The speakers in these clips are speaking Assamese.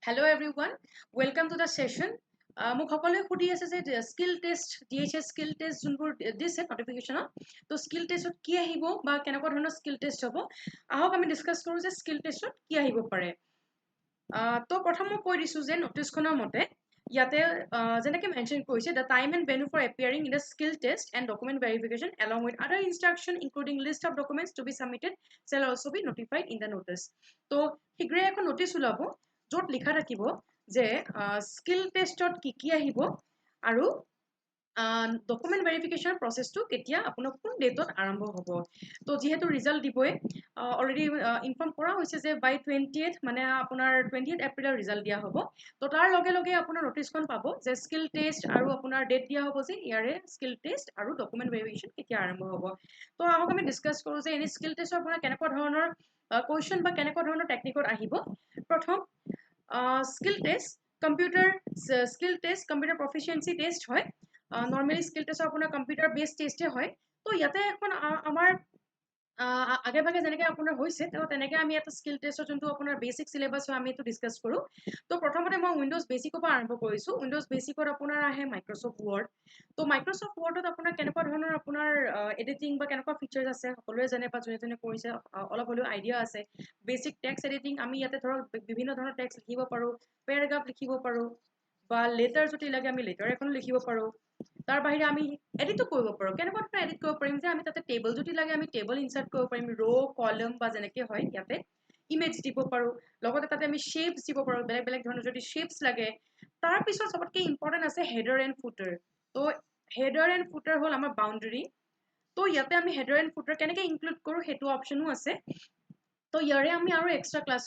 Hello everyone, welcome to the session. মোক সকলোৱে সুধি আছে যে skill test DHS skill test যোনবোৰ দিছে নটিফিকেশ্যনত তো স্কিল টেষ্টত কি আহিব বা কেনেকুৱা ধৰণৰ স্কিল টেষ্ট হ'ব আহক আমি ডিছকাছ কৰোঁ যে স্কিল টেষ্টত কি আহিব পাৰে তো প্ৰথম মই কৈ দিছোঁ যে নটিছখনৰ মতে ইয়াতে যেনেকৈ মেনশ্যন কৰিছে the time and venue for appearing in the skill test and document verification along with other instruction including list of documents to be submitted shall also' be notified in the notice তো শীঘ্ৰে এখন নটিছ ওলাব য'ত লিখা থাকিব যে স্কিল টেষ্টত কি আহিব আৰু ডকুমেণ্ট ভেৰিফিকেশ্যন প্ৰচেছটো কেতিয়া আপোনাৰ কোন ডেটত আৰম্ভ হ'ব তো যিহেতু ৰিজাল্ট দিবই অলৰেডি ইনফৰ্ম কৰা হৈছে যে বাই 20th মানে আপোনাৰ 20th এপ্ৰিলৰ ৰিজাল্ট দিয়া হ'ব তো তাৰ লগে লগে আপোনাৰ নটিছখন পাব যে স্কিল টেষ্ট আৰু আপোনাৰ ডেট দিয়া হ'ব যে ইয়াৰে স্কিল টেষ্ট আৰু ডকুমেণ্ট ভেৰিফিকেশ্যন কেতিয়া আৰম্ভ হ'ব তো আহক আমি ডিছকাছ কৰোঁ যে এনে স্কিল টেষ্টৰ আপোনাৰ কেনেকুৱা ধৰণৰ কুৱেশ্যন বা কেনেকুৱা ধৰণৰ টেকনিকত আহিব প্ৰথম skill test computer proficiency test হয় নৰ্মেলি স্কিল টেষ্টৰ আপোনাৰ কম্পিউটাৰ বেছ টেষ্টে হয় তো ইয়াতে এখন আমাৰ আগে ভাগে যেনেকৈ আপোনাৰ হৈছে তো তেনেকৈ আমি এটা স্কিল টেষ্টৰ যোনটো আপোনাৰ বেচিক চিলেবাছ হয় আমি এইটো ডিছকাছ কৰোঁ তো প্ৰথমতে মই উইণ্ড'জ বেচিকৰ পৰা আৰম্ভ কৰিছোঁ উইণ্ড'জ বেচিকত আপোনাৰ আহে মাইক্ৰ'ছফ্ট ৱৰ্ড তো মাইক্ৰ'ছফ্ট ৱৰ্ডত আপোনাৰ কেনেকুৱা ধৰণৰ আপোনাৰ এডিটিং বা কেনেকুৱা ফিচাৰ্ছ আছে সকলোৱে জানে বা যোনে যোনে কৰিছে অলপ হ'লেও আইডিয়া আছে বেচিক টেক্সট এডিটিং আমি ইয়াতে ধৰক বিভিন্ন ধৰণৰ টেক্সট লিখিব পাৰোঁ পেৰাগ্ৰাফ লিখিব পাৰোঁ বা লেটাৰ যদি লাগে আমি লেটাৰ এখন লিখিব পাৰোঁ তাৰ বাহিৰে আমি এডিটো কৰিব পাৰোঁ কেনেকুৱা ধৰণৰ এডিট কৰিব পাৰিম যে আমি তাতে টেবল যদি লাগে আমি টেবল ইনচাৰ্ট কৰিব পাৰিম ৰ' কলম বা যেনেকৈ হয় ইয়াতে ইমেজ দিব পাৰোঁ লগতে তাতে আমি শ্বেপছ দিব পাৰোঁ বেলেগ বেলেগ ধৰণৰ যদি শ্বেপছ লাগে তাৰপিছত চবতকৈ ইম্পৰ্টেণ্ট আছে হেডাৰ এণ্ড ফুটাৰ তো হেডাৰ এণ্ড ফুটাৰ হ'ল আমাৰ বাউণ্ডেৰী তো ইয়াতে আমি হেডাৰ এণ্ড ফুটাৰ কেনেকৈ ইনক্লুড কৰোঁ সেইটো অপশ্যনো আছে তো ইয়াৰে আমি আৰু এক্সট্ৰা ক্লাছ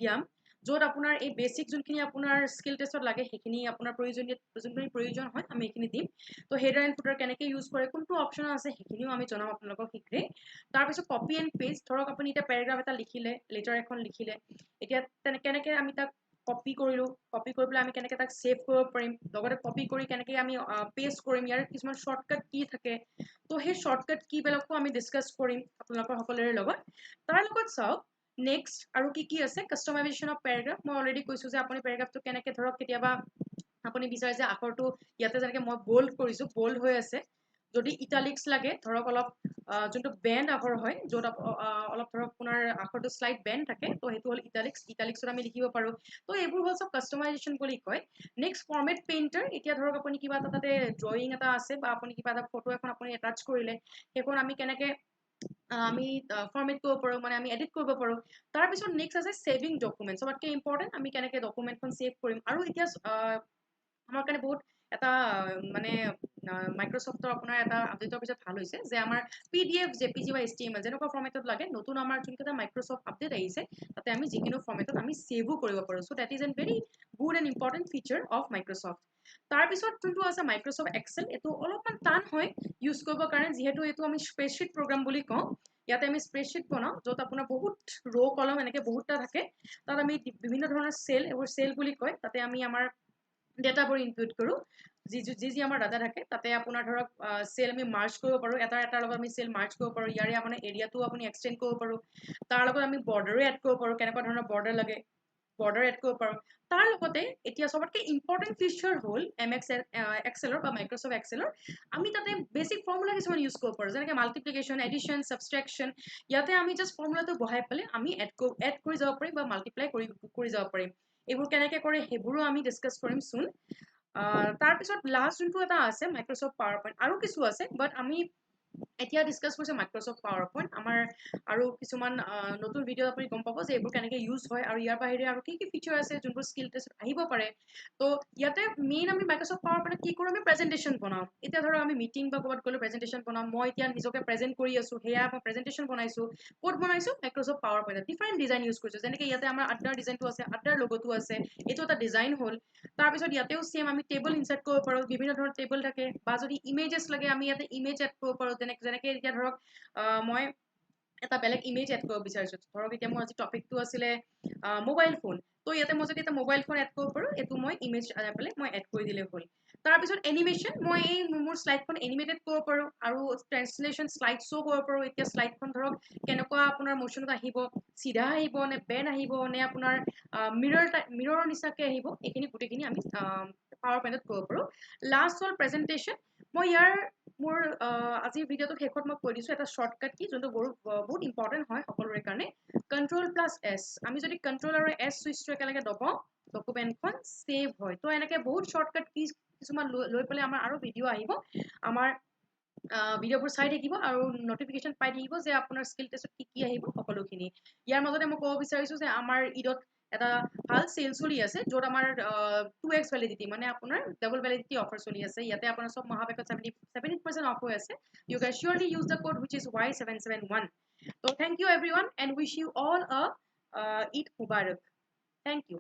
দিয়াম য'ত আপোনাৰ এই বেচিক যোনখিনি আপোনাৰ স্কিল টেষ্টত লাগে সেইখিনি আপোনাৰ যোনখিনি প্ৰয়োজন হয় আমি এইখিনি দিম তো হেডাৰ এণ্ড ফুটাৰ কেনেকৈ ইউজ কৰে কোনটো অপশ্যন আছে সেইখিনিও আমি জনাম আপোনালোকক শীঘ্ৰেই তাৰপিছত কপি এণ্ড পেষ্ট ধৰক আপুনি এতিয়া পেৰাগ্ৰাফ এটা লিখিলে লেটাৰ এখন লিখিলে এতিয়া কেনেকৈ আমি তাক কপি কৰিলোঁ কপি কৰি পেলাই আমি কেনেকৈ তাক ছেভ কৰিব পাৰিম লগতে কপি কৰি কেনেকৈ আমি পেষ্ট কৰিম ইয়াৰ কিছুমান শ্বৰ্টকাট কি থাকে তো সেই শ্বৰ্টকাট কিবিলাকো আমি ডিছকাছ কৰিম আপোনালোকৰ সকলোৰে লগত তাৰ লগত চাওক নেক্সট আৰু কি আছে কাষ্টমাইজেশ্যন অফ পেৰাগ্ৰাফ মই অলৰেডি কৈছোঁ যে আপুনি পেৰাগ্ৰাফটো কেনেকৈ ধৰক কেতিয়াবা আপুনি বিচাৰে যে আখৰটো ইয়াতে যেনেকৈ মই বোল্ড কৰিছোঁ বোল্ড হৈ আছে যদি ইটালিক্স লাগে ধৰক অলপ যোনটো বেণ্ড আখৰ হয় য'ত অলপ ধৰক আপোনাৰ আখৰটো শ্লাইড বেণ্ড থাকে তো সেইটো হ'ল ইটালিক্সত আমি লিখিব পাৰোঁ তো এইবোৰ হ'ল চব কাষ্টমাইজেশ্যন বুলি কয় নেক্সট ফৰ্মেট পেইণ্টাৰ এতিয়া ধৰক আপুনি কিবা এটা তাতে ড্ৰয়িং এটা আছে বা আপুনি কিবা এটা ফটো এখন আপুনি এটাচ কৰিলে সেইখন আমি কেনেকৈ আমি ফৰ্মেট কৰিব পাৰোঁ মানে আমি এডিট কৰিব পাৰোঁ তাৰপিছত নেক্সট আছে ছেভিং ডকুমেণ্ট চবতকৈ ইম্পৰ্টেণ্ট আমি কেনেকৈ ডকুমেণ্টখন ছেভ কৰিম আৰু এতিয়া আমাৰ কাৰণে বহুত এটা মানে মাইক্ৰ'ছফ্টৰ আপোনাৰ এটা আপডেটৰ পিছত ভাল হৈছে যে আমাৰ PDF JPG বা HTML যেনেকুৱা ফৰ্মেটত লাগে নতুন আমাৰ যোনকেইটা মাইক্ৰ'ছফ্ট আপডেট আহিছে তাতে আমি যিকোনো ফৰ্মেটত আমি ছেভো কৰিব পাৰোঁ so' that is an very good and important feature of Microsoft তাৰপিছত যোনটো আছে মাইক্ৰ'ছফ্ট এক্সেল এইটো অলপমান টান হয় ইউজ কৰিবৰ কাৰণে যিহেতু এইটো আমি স্প্ৰেডশ্বীট প্ৰগ্ৰাম বুলি কওঁ ইয়াতে আমি স্প্ৰেডশ্বীট বনাওঁ য'ত আপোনাৰ বহুত ৰ' কলম এনেকৈ বহুতটা থাকে তাত আমি বিভিন্ন ধৰণৰ চেল এইবোৰ চেল বুলি কয় তাতে আমি আমাৰ ডেটাবোৰ ইনক্লুড কৰোঁ যি আমাৰ ডাটা থাকে তাতে আপোনাৰ ধৰক চেল আমি মাৰ্চ কৰিব পাৰোঁ এটাৰ লগত আমি চেল মাৰ্চ কৰিব পাৰোঁ ইয়াৰে আপোনাৰ এৰিয়াটো আপুনি এক্সটেণ্ড কৰিব পাৰোঁ তাৰ লগত আমি বৰ্ডাৰো এড কৰিব পাৰোঁ কেনেকুৱা ধৰণৰ বৰ্ডাৰ লাগে বৰ্ডাৰ এড কৰিব পাৰোঁ তাৰ লগতে এতিয়া চবতকৈ ইম্পৰ্টেণ্ট ফিচাৰ হ'ল এক্সেলৰ বা মাইক্ৰ'ছফ্ট এক্সেলৰ আমি তাতে বেচিক ফৰ্মুলা কিছুমান ইউজ কৰিব পাৰোঁ যেনেকৈ মাল্টিপ্লিকেশ্যন এডিশ্যন ছাবষ্ট্ৰেকশ্যন ইয়াতে আমি জাষ্ট ফৰ্মুলাটো বহাই পেলাই আমি এড কৰি যাব পাৰিম বা মাল্টিপ্লাই কৰি যাব পাৰিম এইবোৰ কেনেকৈ কৰে সেইবোৰো আমি ডিছকাছ কৰিম চোন তাৰপিছত লাষ্ট যোনটো এটা আছে মাইক্ৰ'ছফ্ট পাৱাৰ পইণ্ট আৰু কিছু আছে বাট আমি এতিয়া ডিছকাছ কৰিছোঁ মাইক্ৰ'ছফ্ট পাৱাৰ পইণ্ট আমাৰ আৰু কিছুমান নতুন ভিডিঅ' আপুনি গম পাব যে এইবোৰ কেনেকৈ ইউজ হয় আৰু ইয়াৰ বাহিৰে আৰু কি ফিচাৰ আছে যোনবোৰ স্কিল টেষ্টত আহিব পাৰে তো ইয়াতে মেইন আমি মাইক্ৰ'ছফ্ট পাৱাৰ পইণ্টত কি কৰোঁ আমি প্ৰেজেণ্টেশ্যন বনাওঁ এতিয়া ধৰক আমি মিটিং বা ক'ৰবাত গ'লে প্ৰেজেণ্টেশ্যন বনাওঁ মই এতিয়া নিজকে প্ৰেজেণ্ট কৰি আছোঁ সেয়া মই প্ৰেজেণ্টেশ্যন বনাইছোঁ ক'ত বনাইছোঁ মাইক্ৰ'ছফ্ট পাৱাৰ পইণ্টত ডিফাৰেণ্ট ডিজাইন ইউজ কৰিছোঁ যেনেকৈ ইয়াতে আমাৰ আড্ডাৰ ডিজাইনটো আছে আড্ডাৰ লগতো আছে এইটো এটা ডিজাইন হ'ল তাৰপিছত ইয়াতেও চেম আমি টেবল ইনচাৰ্ট কৰিব পাৰোঁ বিভিন্ন ধৰণৰ টেবল থাকে বা যদি ইমেজেছ লাগে আমি ইয়াতে ইমেজ এড কৰিব পাৰোঁ যেনেকৈ এতিয়া ধৰক মই এটা বেলেগ ইমেজ এড কৰিব বিচাৰিছোঁ ধৰক এতিয়া মোৰ আজি টপিকটো আছিলে মোবাইল ফোন তো ইয়াতে মই যদি এটা মোবাইল ফোন এড কৰিব পাৰোঁ এইটো মই ইমেজ আনি পেলাই মই এড কৰি দিলে হ'ল তাৰপিছত এনিমেশ্যন মই এই মোৰ শ্লাইডখন এনিমেটেড কৰিব পাৰোঁ আৰু ট্ৰেন্সলেশ্যন শ্লাইড শ্ব' কৰিব পাৰোঁ এতিয়া শ্লাইডখন ধৰক কেনেকুৱা আপোনাৰ মোশ্যনত আহিব চিধা আহিব নে বেন আহিব নে আপোনাৰ মিৰৰ নিচিনাকৈ আহিব এইখিনি গোটেইখিনি আমি পাৱাৰ পইণ্টত কৰিব পাৰোঁ লাষ্ট হ'ল প্ৰেজেণ্টেশ্যন মই ইয়াৰ মোৰ আজিৰ ভিডিঅ'টোৰ শেষত মই কৈ দিছোঁ এটা শ্বৰ্টকাট কি যোনটো বহুত ইম্পৰ্টেণ্ট হয় সকলোৰে কাৰণে Ctrl+S আমি যদি Ctrl আৰু S চুইচটো একেলগে দবাওঁ ডকুমেণ্টখন ছেভ হয় তো এনেকৈ বহুত শ্বৰ্টকাট কি কিছুমান লৈ পেলাই আমাৰ আৰু ভিডিঅ' আহিব আমাৰ ভিডিঅ'বোৰ চাই থাকিব আৰু নটিফিকেশ্যন পাই থাকিব যে আপোনাৰ স্কিল টেষ্টত কি আহিব সকলোখিনি ইয়াৰ মাজতে মই ক'ব বিচাৰিছোঁ যে আমাৰ ঈদত এটা ভাল চেল চলি আছে য'ত আমাৰ 2x ভেলিডিটি মানে আপোনাৰ ডাবল ভেলিডিটি অফাৰ চলি আছে ইয়াতে আপোনাৰ চব মহাপেকত 70% অফ হৈ আছে you can surely use the code which is Y771 so thank you everyone and wish you all a Eid Mubarak thank you